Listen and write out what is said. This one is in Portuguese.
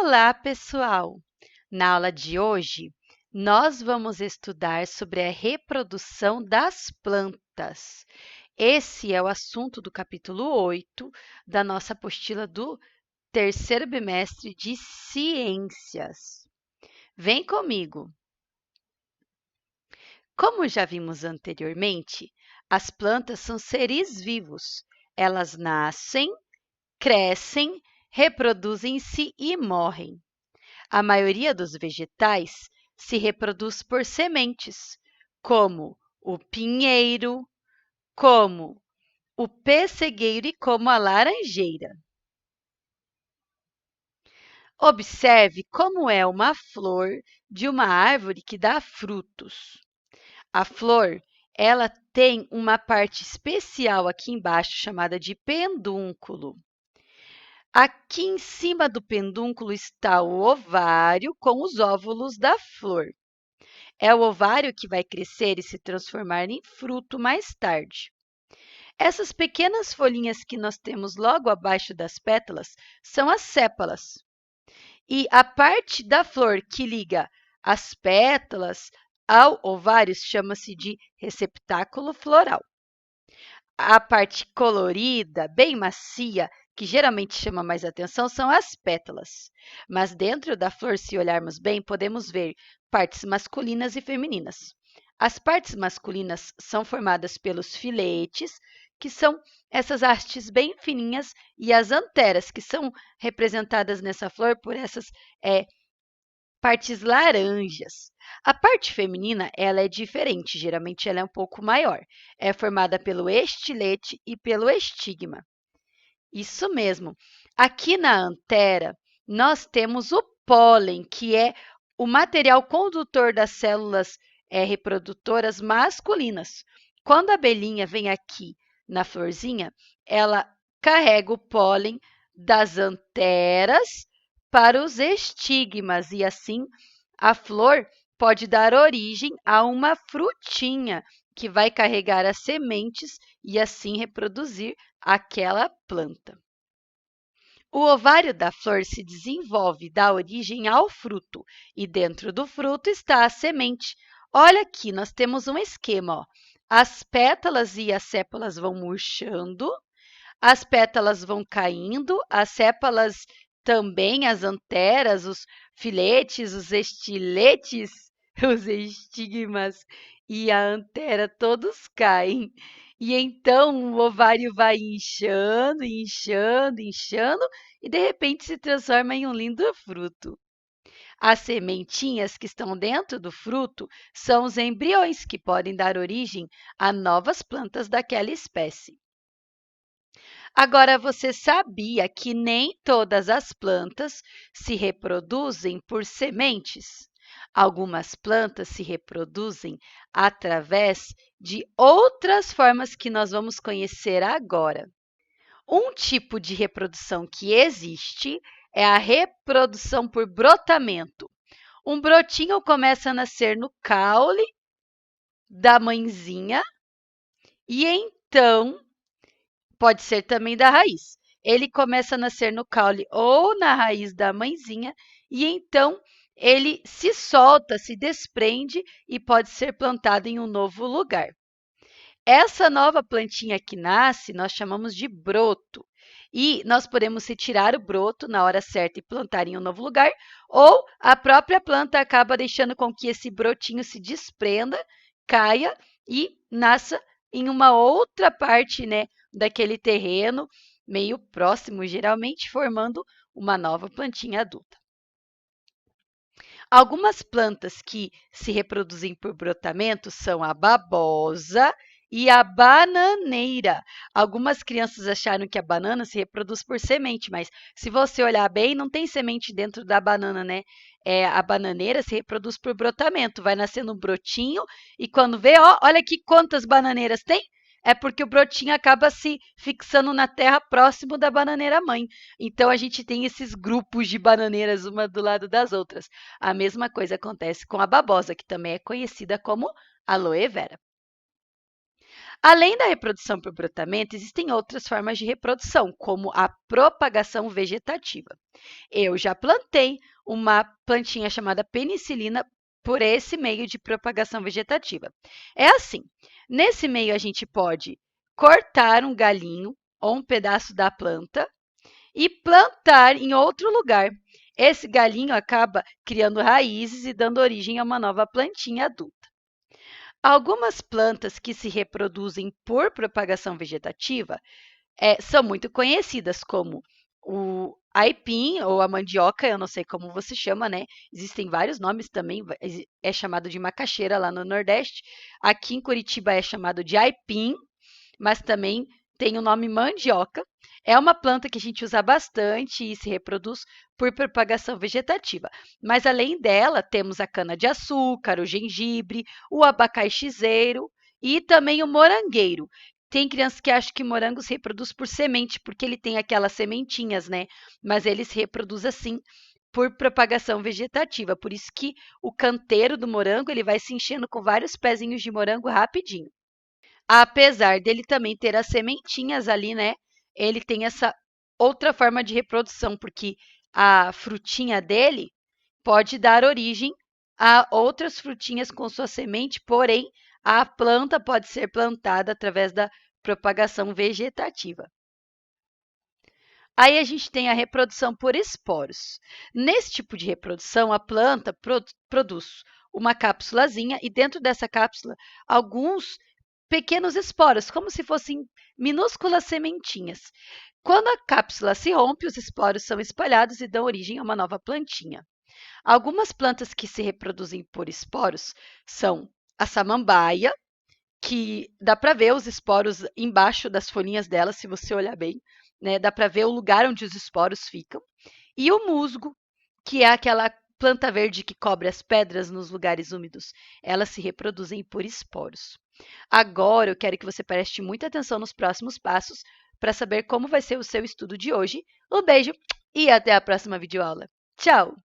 Olá, pessoal! Na aula de hoje, nós vamos estudar sobre a reprodução das plantas. Esse é o assunto do capítulo 8 da nossa apostila do terceiro bimestre de Ciências. Vem comigo! Como já vimos anteriormente, as plantas são seres vivos. Elas nascem, crescem, reproduzem-se e morrem. A maioria dos vegetais se reproduz por sementes, como o pinheiro, como o pessegueiro e como a laranjeira. Observe como é uma flor de uma árvore que dá frutos. A flor, ela tem uma parte especial aqui embaixo chamada de pedúnculo. Aqui em cima do pedúnculo está o ovário com os óvulos da flor. É o ovário que vai crescer e se transformar em fruto mais tarde. Essas pequenas folhinhas que nós temos logo abaixo das pétalas são as sépalas. E a parte da flor que liga as pétalas ao ovário chama-se de receptáculo floral. A parte colorida, bem macia, que geralmente chama mais atenção, são as pétalas. Mas dentro da flor, se olharmos bem, podemos ver partes masculinas e femininas. As partes masculinas são formadas pelos filetes, que são essas hastes bem fininhas, e as anteras, que são representadas nessa flor por essas partes laranjas. A parte feminina, ela é diferente, geralmente ela é um pouco maior. É formada pelo estilete e pelo estigma. Isso mesmo. Aqui na antera, nós temos o pólen, que é o material condutor das células reprodutoras masculinas. Quando a abelhinha vem aqui na florzinha, ela carrega o pólen das anteras para os estigmas e assim a flor pode dar origem a uma frutinha que vai carregar as sementes e assim reproduzir aquela planta. O ovário da flor se desenvolve, dá origem ao fruto e dentro do fruto está a semente. Olha aqui, nós temos um esquema, ó. As pétalas e as sépalas vão murchando, as pétalas vão caindo, as sépalas também, as anteras, os filetes, os estiletes, os estigmas e a antera todos caem. E então o ovário vai inchando, inchando, inchando e de repente se transforma em um lindo fruto. As sementinhas que estão dentro do fruto são os embriões que podem dar origem a novas plantas daquela espécie. Agora, você sabia que nem todas as plantas se reproduzem por sementes? Algumas plantas se reproduzem através de outras formas que nós vamos conhecer agora. Um tipo de reprodução que existe é a reprodução por brotamento. Um brotinho começa a nascer no caule da mãezinha e então pode ser também da raiz. Ele começa a nascer no caule ou na raiz da mãezinha e então ele se solta, se desprende e pode ser plantado em um novo lugar. Essa nova plantinha que nasce, nós chamamos de broto. E nós podemos retirar o broto na hora certa e plantar em um novo lugar, ou a própria planta acaba deixando com que esse brotinho se desprenda, caia e nasça em uma outra parte, daquele terreno, meio próximo, geralmente formando uma nova plantinha adulta. Algumas plantas que se reproduzem por brotamento são a babosa e a bananeira. Algumas crianças acharam que a banana se reproduz por semente, mas se você olhar bem, não tem semente dentro da banana, né? A bananeira se reproduz por brotamento, vai nascendo um brotinho e quando vê, ó, olha aqui quantas bananeiras tem. É porque o brotinho acaba se fixando na terra próximo da bananeira mãe. Então, a gente tem esses grupos de bananeiras uma do lado das outras. A mesma coisa acontece com a babosa, que também é conhecida como aloe vera. Além da reprodução por brotamento, existem outras formas de reprodução, como a propagação vegetativa. Eu já plantei uma plantinha chamada penicilina por esse meio de propagação vegetativa. É assim, nesse meio a gente pode cortar um galinho ou um pedaço da planta e plantar em outro lugar. Esse galinho acaba criando raízes e dando origem a uma nova plantinha adulta. Algumas plantas que se reproduzem por propagação vegetativa são muito conhecidas, como o aipim ou a mandioca, eu não sei como você chama, né? Existem vários nomes também, é chamado de macaxeira lá no Nordeste. Aqui em Curitiba é chamado de aipim, mas também tem o nome mandioca. É uma planta que a gente usa bastante e se reproduz por propagação vegetativa. Mas além dela, temos a cana-de-açúcar, o gengibre, o abacaxizeiro e também o morangueiro. Tem crianças que acham que morango se reproduz por semente, porque ele tem aquelas sementinhas, né? Mas ele se reproduz assim por propagação vegetativa. Por isso que o canteiro do morango ele vai se enchendo com vários pezinhos de morango rapidinho. Apesar dele também ter as sementinhas ali, né? Ele tem essa outra forma de reprodução, porque a frutinha dele pode dar origem a outras frutinhas com sua semente, porém a planta pode ser plantada através da propagação vegetativa. Aí a gente tem a reprodução por esporos. Nesse tipo de reprodução, a planta produz uma cápsulazinha e dentro dessa cápsula alguns pequenos esporos, como se fossem minúsculas sementinhas. Quando a cápsula se rompe, os esporos são espalhados e dão origem a uma nova plantinha. Algumas plantas que se reproduzem por esporos são a samambaia, que dá para ver os esporos embaixo das folhinhas dela, se você olhar bem, né? Dá para ver o lugar onde os esporos ficam. E o musgo, que é aquela planta verde que cobre as pedras nos lugares úmidos. Elas se reproduzem por esporos. Agora eu quero que você preste muita atenção nos próximos passos para saber como vai ser o seu estudo de hoje. Um beijo e até a próxima videoaula. Tchau!